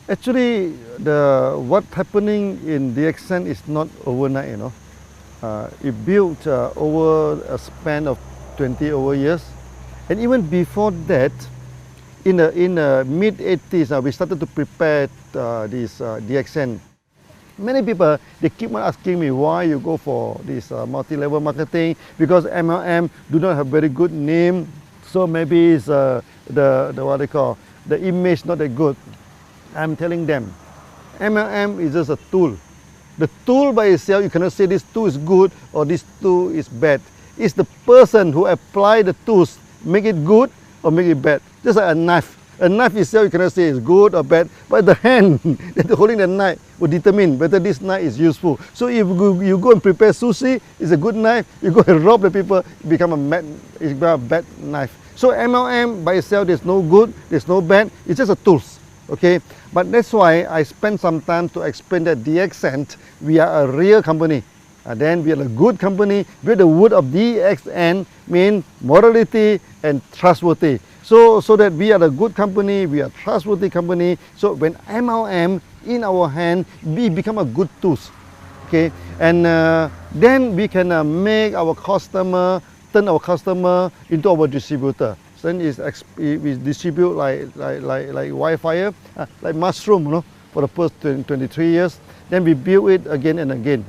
Actually, what's happening in DXN is not overnight, you know. It built over a span of 20 over years. And even before that, in the mid-80s, we started to prepare this DXN. Many people, they keep on asking me why you go for this multi-level marketing, because MLM do not have very good name, so maybe it's the what they call, the image not that good. I'm telling them, MLM is just a tool. The tool by itself, you cannot say this tool is good or this tool is bad. It's the person who apply the tools, make it good or make it bad. Just like a knife. A knife itself, you cannot say it's good or bad, but the hand that holding the knife will determine whether this knife is useful. So if you go and prepare sushi, it's a good knife. You go and rob the people, it become a bad knife. So MLM by itself, there's no good, there's no bad. It's just a tools. Okay, but that's why I spent some time to explain that DXN, we are a real company. Then we are a good company. With the word of DXN mean morality and trustworthy. So that we are a good company, we are a trustworthy company. So when MLM in our hand, we become a good tools. Okay, and then we can make our customer, turn our customer into our distributor. Then we distribute like wildfire, like mushroom, you know, for the first 23 years. Then we build it again and again.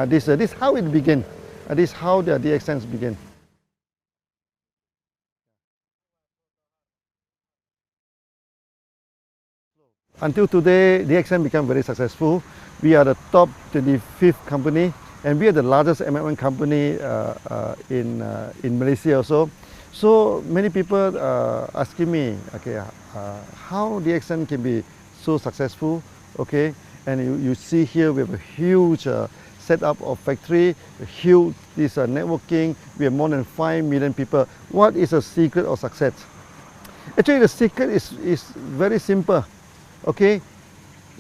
This is how it began. This is how the DXN began. Until today, DXN became very successful. We are the top 25th company, and we are the largest MLM company in Malaysia also. So many people asking me, okay, how DXN can be so successful, okay? And you see here we have a huge setup of factory, a huge networking. We have more than 5 million people. What is the secret of success? Actually, the secret is very simple, okay?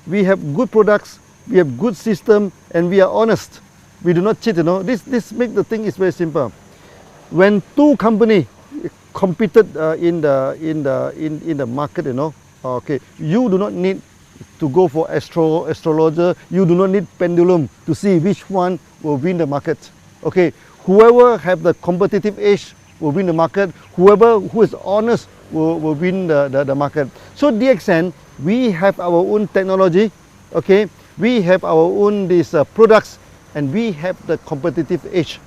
We have good products, we have good system, and we are honest. We do not cheat, you know. This make the thing is very simple. When two companies competed in the market, you know, okay, you do not need to go for astrologer, you do not need pendulum to see which one will win the market. Okay, whoever have the competitive edge will win the market, whoever who is honest will win the market. So DXN, we have our own technology, okay, we have our own products, and we have the competitive edge.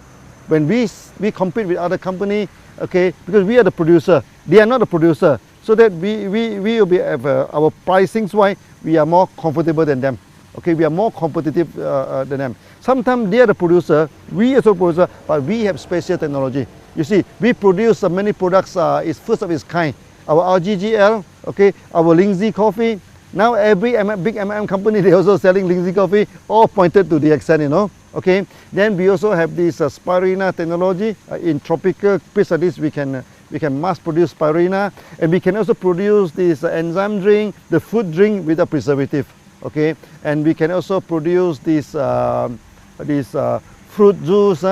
When we compete with other company, okay, because we are the producer, they are not the producer, so that we will be our pricings wise, we are more comfortable than them. Okay, we are more competitive than them. Sometimes they are the producer, we are the producer, but we have special technology. You see, we produce many products, is first of its kind. Our RGGL, okay, our Lindsay coffee. Now every big MLM company, they also selling Lindsay coffee, all pointed to DXN, you know. Okay, then we also have this spirulina technology. In tropical place like this, we can mass produce spirulina, and we can also produce this enzyme drink, the food drink with a preservative. Okay, and we can also produce this fruit juice,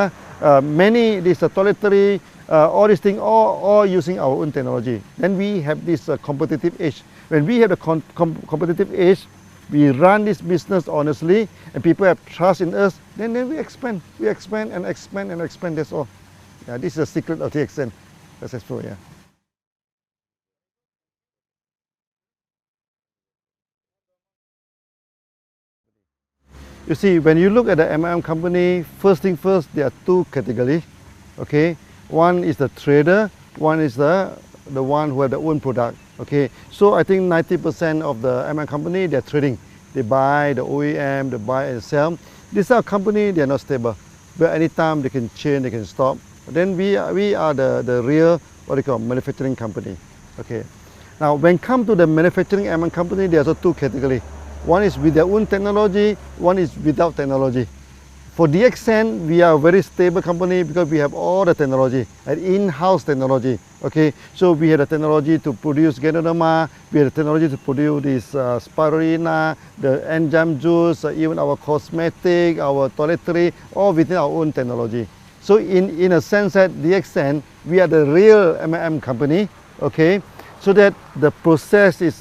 many toiletry, all these things, all using our own technology. Then we have this competitive edge. When we have the competitive edge, we run this business honestly, and people have trust in us, then we expand. We expand and expand and expand, that's all. Yeah, this is the secret of DXN. Successful, yeah. You see, when you look at the MLM company, first thing first, there are two categories, okay? One is the trader, one is the one who have their own product. Okay, so I think 90% of the MLM company, they're trading. They buy the OEM, they buy and sell. These are company, they're not stable. But anytime they can change, they can stop. Then we are the real, what they call, manufacturing company. Okay. Now, when it comes to the manufacturing MLM company, there's also two categories. One is with their own technology, one is without technology. For DXN, we are a very stable company because we have all the technology, an in-house technology. Okay, so we have the technology to produce Ganoderma, we have the technology to produce this spirulina, the enzyme juice, even our cosmetic, our toiletry, all within our own technology. So in a sense that DXN, we are the real MLM company. Okay, so that the process is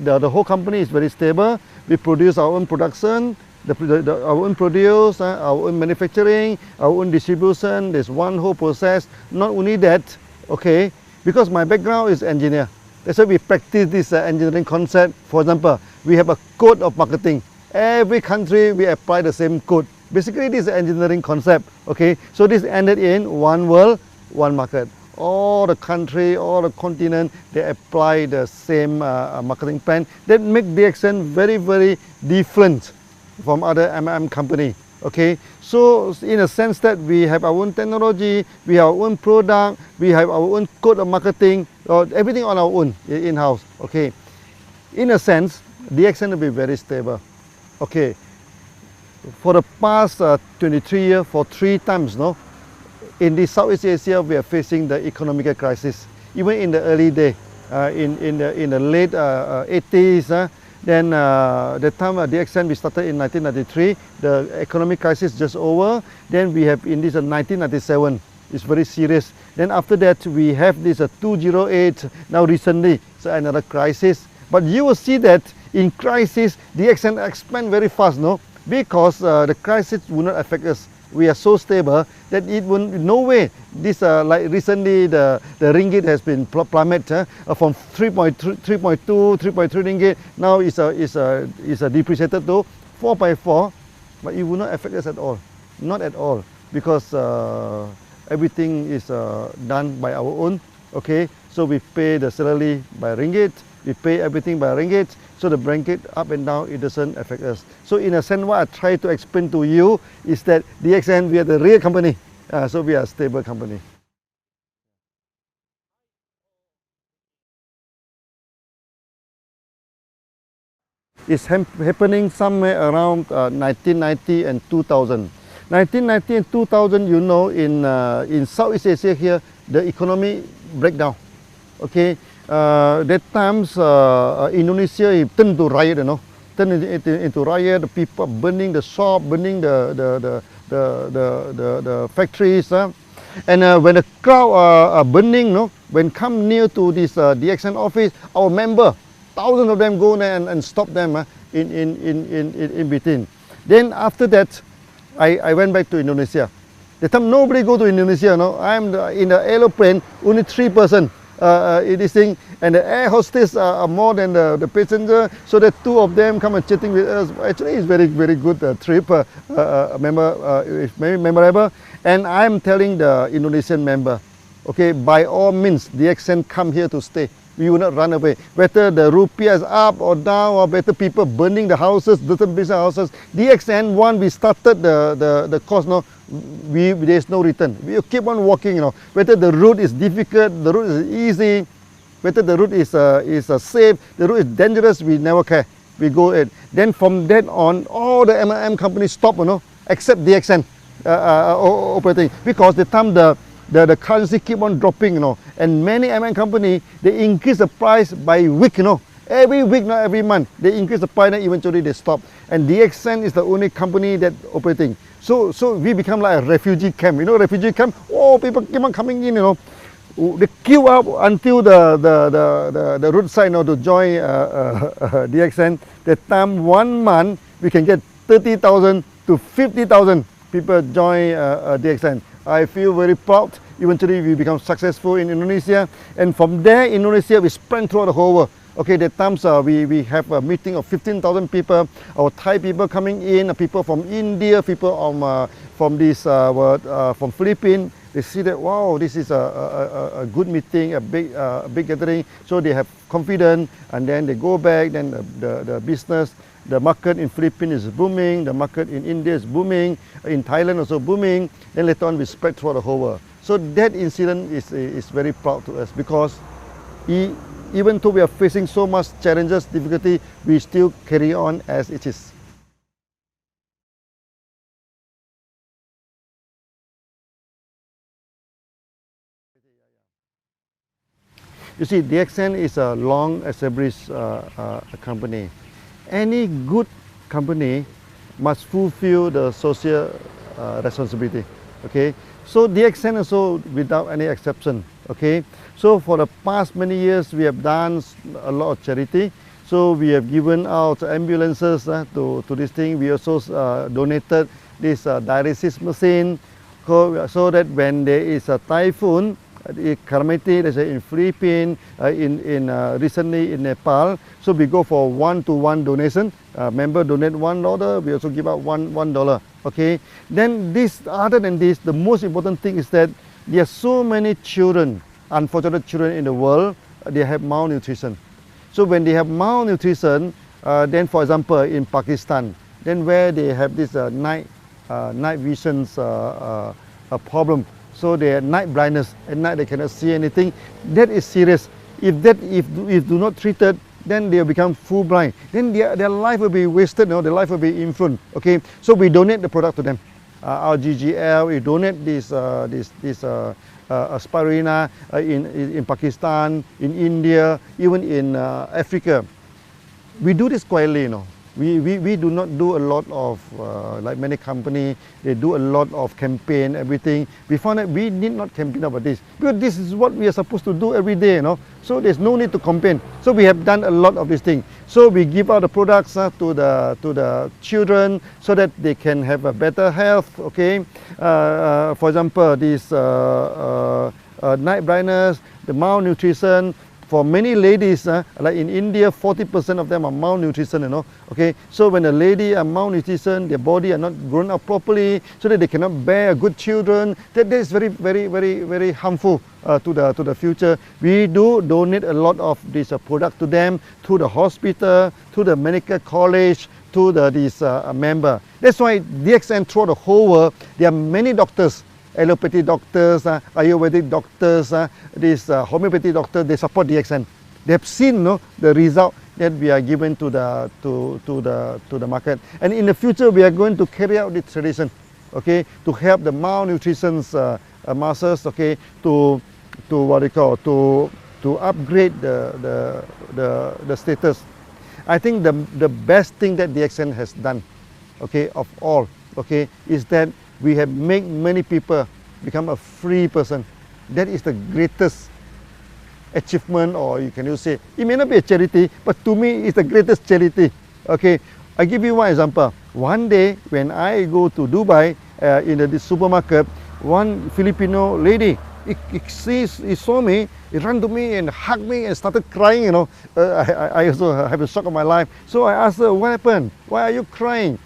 the whole company is very stable. We produce our own production, our own produce, our own manufacturing, our own distribution. There's one whole process. Not only that, okay, because my background is engineer. That's why we practice this engineering concept. For example, we have a code of marketing. Every country we apply the same code. Basically, this is an engineering concept. Okay, so this ended in one world, one market. All the country, all the continent, they apply the same marketing plan. That make DXN very, very different from other MLM company. Okay, so in a sense that we have our own technology, we have our own product, we have our own code of marketing, everything on our own in-house. Okay, in a sense, DXN will be very stable. Okay, for the past 23 years, for 3 times, no, in the Southeast Asia, we are facing the economic crisis. Even in the early day, in the late 80s, then the time DXN we started in 1993, the economic crisis just over. Then we have in this 1997, it's very serious. Then after that, we have this 2008. Now recently, so another crisis. But you will see that in crisis, DXN expand very fast, no? Because the crisis will not affect us. We are so stable that it will no way. This like recently the ringgit has been plummeted from 3.2, 3.3 ringgit. Now it's depreciated to 4.4, but it will not affect us at all. Not at all, because everything is done by our own. Okay, so we pay the salary by ringgit. We pay everything by ringgit, so the ringgit up and down, it doesn't affect us. So in a sense, what I try to explain to you is that DXN, we are the real company, so we are a stable company. It's happening somewhere around 1990 and 2000. 1990 and 2000, you know, in Southeast Asia here, the economy breakdown. Okay. That times Indonesia turned to riot, you know, turned into riot. The people burning the shop, burning the factories, and when the crowd are burning, no, when come near to this DXN office, our member, thousands of them go there and stop them in between. Then after that, I went back to Indonesia. That time nobody go to Indonesia, no. I'm in the aeroplane, only 3 persons. This thing, and the air hostess are more than the passenger, so the 2 of them come and chatting with us. Actually, it's very, very good trip. It's very memorable. And I'm telling the Indonesian member, okay, by all means, DXN come here to stay. We will not run away. Whether the rupiah is up or down, or better people burning the houses, different business houses. DXN, one, we started the course, no, there's no return. We keep on walking, you know. Whether the route is difficult, the route is easy, whether the route is safe, the route is dangerous, we never care. We go ahead. Then from then on, all the MLM companies stop, you know, except DXN operating, because the time the currency keep on dropping, you know, and many MLM company, they increase the price by week, you know. Every week, not every month, they increase the price and eventually they stop. And DXN is the only company that operating. So we become like a refugee camp, you know, refugee camp. Oh, people keep on coming in, you know. They queue up until the roadside, you know, to join DXN. That time, 1 month, we can get 30,000 to 50,000 people join DXN. I feel very proud. Eventually, we become successful in Indonesia, and from there, Indonesia, we spread throughout the whole world. Okay, that times we have a meeting of 15,000 people. Our Thai people coming in, people from India, people from Philippines. They see that, wow, this is a good meeting, a big gathering. So they have confidence, and then they go back. Then the business, the market in Philippines is booming. The market in India is booming. In Thailand also booming. Then later on, we spread throughout the whole world. So that incident is very proud to us, because even though we are facing so much challenges, difficulty, we still carry on as it is. You see, DXN is a long established company. Any good company must fulfill the social responsibility. Okay, so DXN also without any exception. Okay, so for the past many years we have done a lot of charity. So we have given out ambulances to this thing. We also donated this dialysis machine so that when there is a typhoon, calamity, let's say in Philippines, recently in Nepal, so we go for one-to-one donation. Member donate $1, we also give out $1. Okay. Then this, other than this, the most important thing is that there are so many children, unfortunate children in the world, they have malnutrition. So when they have malnutrition, then for example in Pakistan, then where they have this night visions problem. So they have night blindness. At night they cannot see anything. That is serious. If do not treated, then they will become full blind. Then their life will be wasted. Their life will be influenced. Okay. So we donate the product to them. Our GGL, we donate this spirulina in Pakistan, in India, even in Africa. We do this quietly. We do not do a lot of, like many companies, they do a lot of campaign, everything. We found that we need not campaign about this, because this is what we are supposed to do every day, So there's no need to campaign. So we have done a lot of these things. So we give out the products to the children so that they can have a better health, okay? For example, this night blindness, the malnutrition. For many ladies, like in India, 40% of them are malnutrition, Okay, so when a lady are malnutrition, their body are not grown up properly, so that they cannot bear good children. That is very, very, very, very harmful to the future. We do donate a lot of this product to them, to the hospital, to the medical college, to this member. That's why DXN throughout the whole world, there are many doctors. Allopathy doctors, Ayurvedic doctors, this homeopathy doctors, they support DXN. They have seen the result that we are given to the market. And in the future, we are going to carry out this tradition, okay, to help the malnutrition masses, okay, to what they call to upgrade the status. I think the best thing that DXN has done, okay, of all, okay, is that we have made many people become a free person. That is the greatest achievement, or you can say, it may not be a charity, but to me it's the greatest charity. Okay, I give you one example. One day when I go to Dubai, in the supermarket, one Filipino lady, he saw me, he ran to me and hugged me and started crying, I also have a shock of my life. So I asked her, what happened? Why are you crying?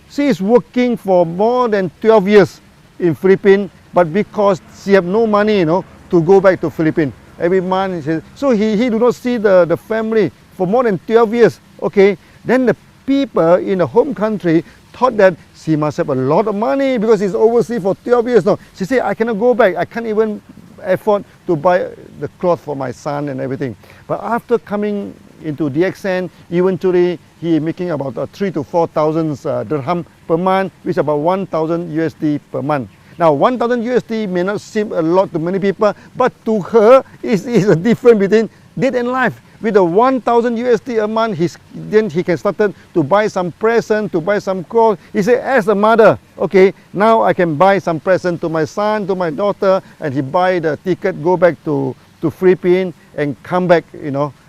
She is working for more than 12 years in Philippines, but because she have no money, to go back to Philippines every month. So he do not see the family for more than 12 years. Okay, then the people in the home country thought that she must have a lot of money because she's overseas for 12 years now. She said, I cannot go back. I can't even afford to buy the clothes for my son and everything. But after coming into DXN, eventually he making about 3,000 to 4,000 dirham per month, which is about 1,000 USD per month. Now 1,000 USD may not seem a lot to many people, but to her is a difference between death and life. With the 1,000 USD a month, then he can start to buy some present, to buy some clothes. He said, as a mother, okay, now I can buy some present to my son, to my daughter, and he buy the ticket, go back to Philippines and come back,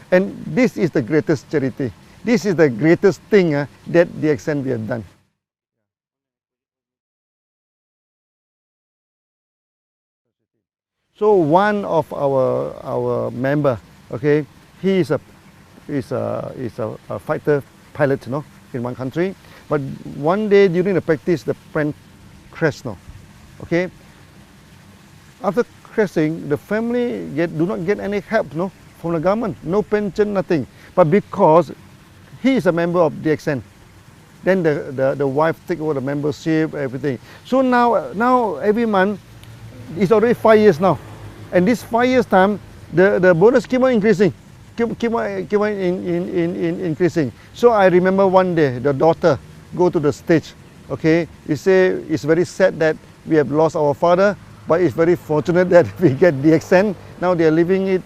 And this is the greatest charity. This is the greatest thing that DXN we have done. So one of our member, okay, he is a fighter pilot, in one country. But one day during the practice, the plane crashed, okay. After crashing, the family do not get any help, from the government, no pension, nothing. But because he is a member of DXN, then the wife take over the membership, everything. So now every month, it's already 5 years now, and this 5 years time, the bonus keep on increasing, keep on increasing. So I remember one day the daughter go to the stage, okay. He say it's very sad that we have lost our father, but it's very fortunate that we get DXN. Now they are living it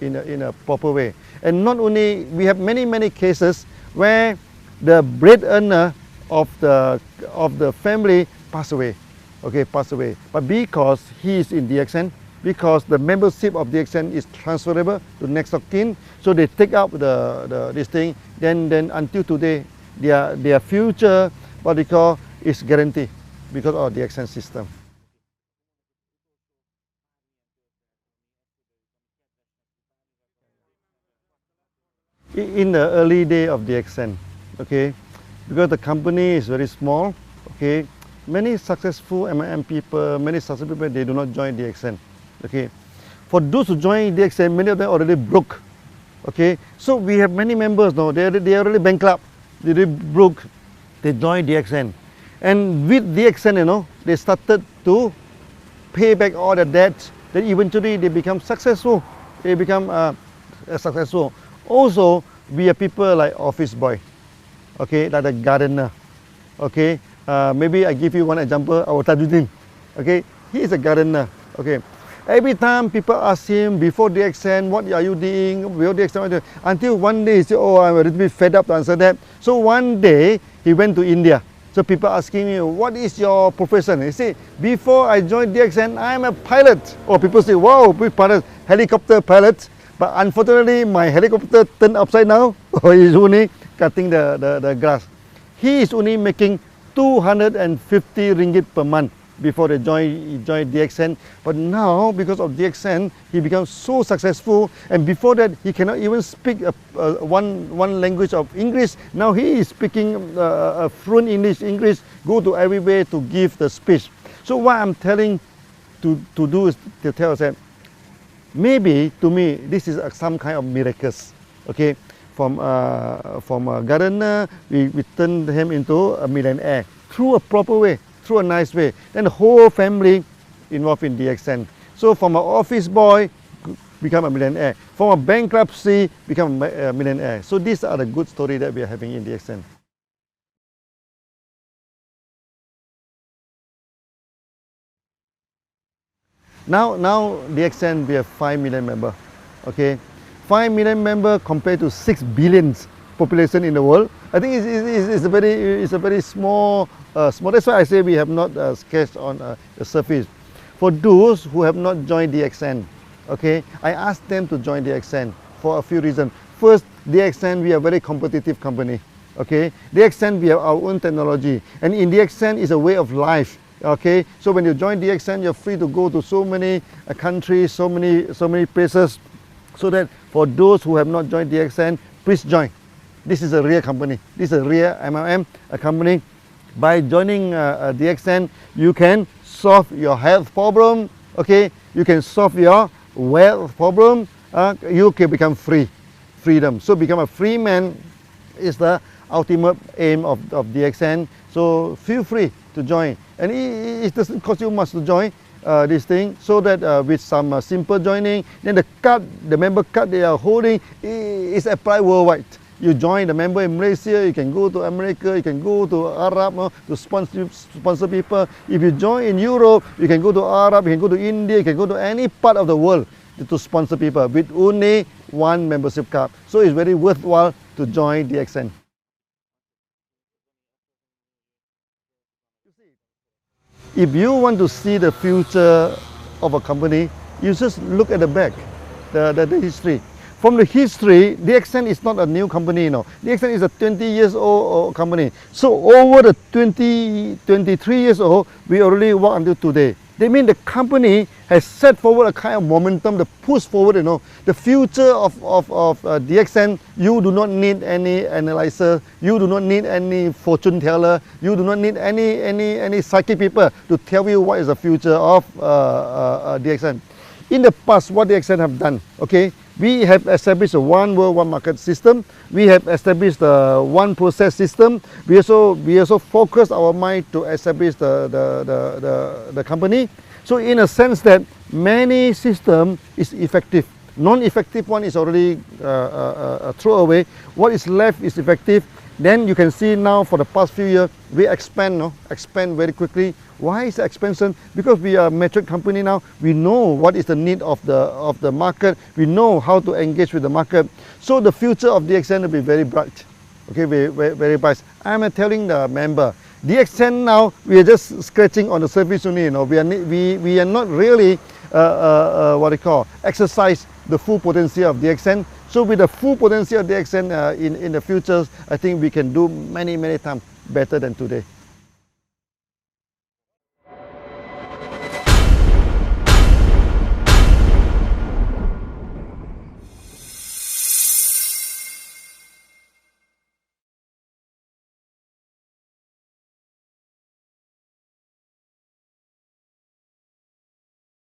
in a proper way. And not only, we have many cases where the breadwinner of the family pass away, okay, pass away. But because he is in DXN, because the membership of DXN is transferable to next of kin. So they take up this thing. Then until today, their future, what they call, is guaranteed because of DXN system. In the early day of DXN, okay, because the company is very small, okay, many successful MLM people, many successful people, they do not join DXN, okay. For those who join DXN, many of them already broke, okay. So we have many members now, they are already bankrupt, they already broke, they join DXN. And with DXN, you know, they started to pay back all the debts, then eventually they become successful, they become successful. Also, we are people like office boy, okay, like a gardener, okay. Maybe I give you one example, our Tajuddin, okay, he is a gardener, okay. Every time people ask him before DXN, what are you doing, before DXN, until one day he said, oh, I'm a little bit fed up to answer that. So one day, he went to India. So people asking me, what is your profession? He said, before I joined DXN, I'm a pilot. Or people say, wow, big pilot, helicopter pilot. But unfortunately, my helicopter turned upside down. He's only cutting the grass. He is only making 250 ringgit per month before he joined DXN. But now, because of DXN, he becomes so successful. And before that, he cannot even speak one language of English. Now he is speaking fluent English, go to everywhere to give the speech. So what I'm telling to do is to tell us that maybe to me this is some kind of miracles. Okay, from a gardener, we turn him into a millionaire through a proper way, through a nice way. Then the whole family involved in DXN. So from an office boy, become a millionaire. From a bankruptcy, become a millionaire. So these are the good stories that we are having in DXN. Now DXN, we have 5 million members. Okay, 5 million members compared to 6 billion population in the world. I think it's a very small. That's why I say we have not sketched on the surface. For those who have not joined DXN, okay, I asked them to join DXN for a few reasons. First, DXN, we are a very competitive company. Okay, DXN, we have our own technology, and in DXN is a way of life. Okay, so when you join DXN, you're free to go to so many countries, so many places. So that for those who have not joined DXN, please join. This is a real company. This is a real MLM company. By joining DXN, you can solve your health problem. Okay, you can solve your wealth problem. You can become freedom. So become a free man is the ultimate aim of DXN. So feel free to join, and it doesn't cost you much to join this thing. So that with some simple joining, then the member card they are holding is applied worldwide. You join the member in Malaysia, you can go to America, you can go to Arab to sponsor people. If you join in Europe, you can go to Arab, you can go to India, you can go to any part of the world to sponsor people with only one membership card. So it's very worthwhile to join DXN. If you want to see the future of a company, you just look at the back, the history. From the history, DXN is not a new company, you know. DXN is a 20 years old company. So over the 23 years old, we already work until today. They mean the company has set forward a kind of momentum, the push forward, you know. The future of DXN, you do not need any analyzer, you do not need any fortune teller, you do not need any psychic people to tell you what is the future of DXN. In the past, what DXN have done, okay, we have established a one world, one market system. We have established the one process system. We also focus our mind to establish the company. So in a sense that many system is effective. Non-effective one is already thrown away. What is left is effective. Then you can see now for the past few years, we expand very quickly. Why is the expansion? Because we are a mature company now. We know what is the need of the market. We know how to engage with the market. So the future of DXN will be very bright. Okay, very bright. I'm telling the member, DXN now, we are just scratching on the surface only. You know, we are not really exercise the full potential of DXN. So with the full potential of DXN in the future, I think we can do many times better than today.